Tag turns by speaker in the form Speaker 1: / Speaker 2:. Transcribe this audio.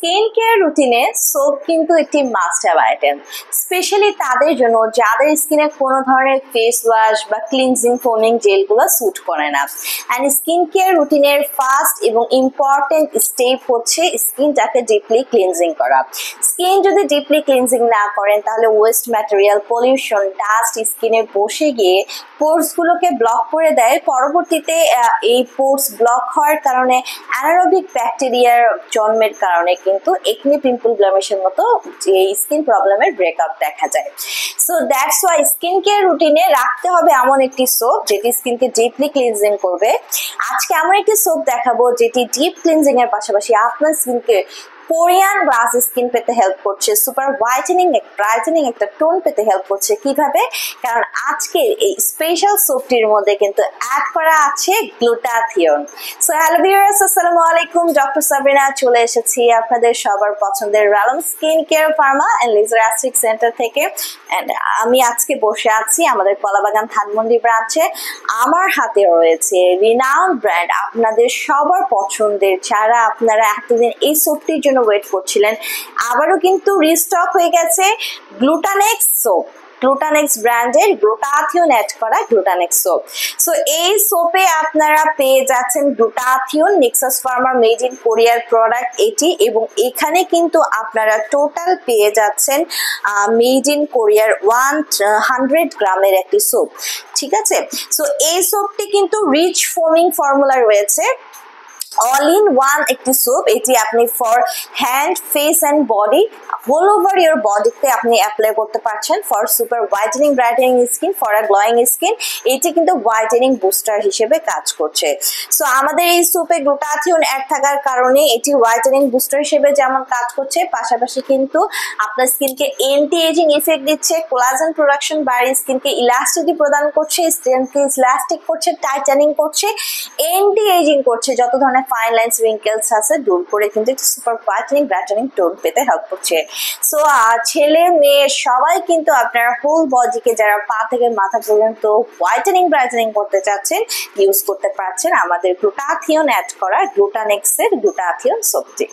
Speaker 1: Skin care রুটিনে soap কিন্তু একটি মাস্ট হ্যাভ আইটেম, স্পেশালি তাদের জন্য যাদের স্কিনে কোনো ধরনের ফেস ওয়াশ বা ক্লিনজিং ফোমিং জেলগুলো স্যুট করে না। অ্যান্ড স্কিন কেয়ার রুটিনের ফার্স্ট এবং ইম্পর্টেন্ট স্টেপ হচ্ছে স্কিনটাকে ডিপলি ক্লিনজিং করা। স্কিন যদি ডিপলি ক্লিনজিং না করেন তাহলে ওয়েস্ট ম্যাটেরিয়াল, পলিউশন, ডাস্ট স্কিনে বসে গিয়ে পোর্সগুলোকে ব্লক করে দেয়। পরবর্তীতে এই পোর্স ব্লক হওয়ার কারণে অ্যানারোবিক ব্যাকটেরিয়ার জন্মের কারণে কিন্তু একনি, পিম্পল, ব্লেমিশের মতো এই স্কিন প্রবলেমের ব্রেকআপ দেখা যায়। So that's why skin care রুটিনে রাখতে হবে এমন একটি সোপ যেটি স্কিনকে ডিপলি ক্লিনজিং করবে। আজকে এমন একটি সোপ দেখাবো যেটি ডিপ ক্লিনজিং এর পাশাপাশি আপনার স্কিনকে কোরিয়ান গ্লাস স্কিন পেতে হেল্প করছে, সুপার হোয়াইটেনিং, ব্রাইটেনিং একটা টোন পেতে হেল্প করছে। কিভাবে? কারণ আজকের এই স্পেশাল সোপটির মধ্যে কিন্তু অ্যাড করা আছে গ্লুটাথিয়ন। সো হ্যালো ভিউয়ার্স, আসসালামু আলাইকুম। ডক্টর সাবরিনা চলে এসেছি আপনাদের সবার পছন্দের রালম skin care pharma and laser aesthetic center থেকে। অ্যান্ড আমি আজকে বসে আছি আমাদের কলাবাগান ধানমন্ডি ব্রাঞ্চে। আমার হাতে রয়েছে রিনাউন্ড ব্র্যান্ড, আপনাদের সবার পছন্দের, যারা আপনারা এতদিন এই সোপটির জন্য ওয়েট করছিলেন, আবারও কিন্তু রিস্টক হয়ে গেছে গ্লুটানেক্স সোপ। গ্লুটানেক্স ব্র্যান্ডের গ্লুটাথিয়ন অ্যাড করা গ্লুটানেক্স সোপ। সো এই সোপে আপনারা পেয়ে যাচ্ছেন glutathione, Nexus Pharma made in কোরিয়ার প্রোডাক্ট এটি, এবং এখানে কিন্তু আপনারা টোটাল পেয়ে যাচ্ছেন মেড ইন কোরিয়ার 100 গ্রামের একটি সোপ। ঠিক আছে, সো এই সোপটি কিন্তু রিচ ফোমিং ফর্মুলা রয়েছে, অল ইন ওয়ান একটি সোপ। এটি আপনি for hand, face and body, whole over your বডিতে আপনি অ্যাপ্লাই করতে পারছেন। For super whitening, brightening skin, for a glowing skin, এটি কিন্তু হোয়াইটেনিং বুস্টার হিসেবে কাজ করছে। সো আমাদের এই সোপে গ্লুটাথিয়ন অ্যাড থাকার কারণে এটি হোয়াইটেনিং বুস্টার হিসেবে যেমন কাজ করছে, পাশাপাশি কিন্তু আপনার স্কিনকে এন্টি এজিং ইফেক্ট দিচ্ছে, কোলাজেন প্রোডাকশন বাড়িয়ে স্কিনকে ইলাস্টিসিটি প্রদান করছে, স্কিনকে ইলাস্টিক করছে, টাইটানিং করছে, এন্টি এজিং করছে, যত ধরনের ফাইন লাইন্স, রিঙ্কেলস আছে দূর করে কিন্তু একটু সুপার হোয়াইটেনিং, ব্রাইটেনিং টোন পেতে হেল্প করছে। সো ছেলে মেয়ে সবাই কিন্তু আপনার হোল বডিকে, যারা পা থেকে মাথা পর্যন্ত হোয়াইটেনিং, ব্রাইটেনিং করতে চাচ্ছেন, ইউজ করতে পারছেন আমাদের গ্লুটাথিয়ন অ্যাড করা গ্লুটানেক্সের গ্লুটাথিয়ন সোপটি।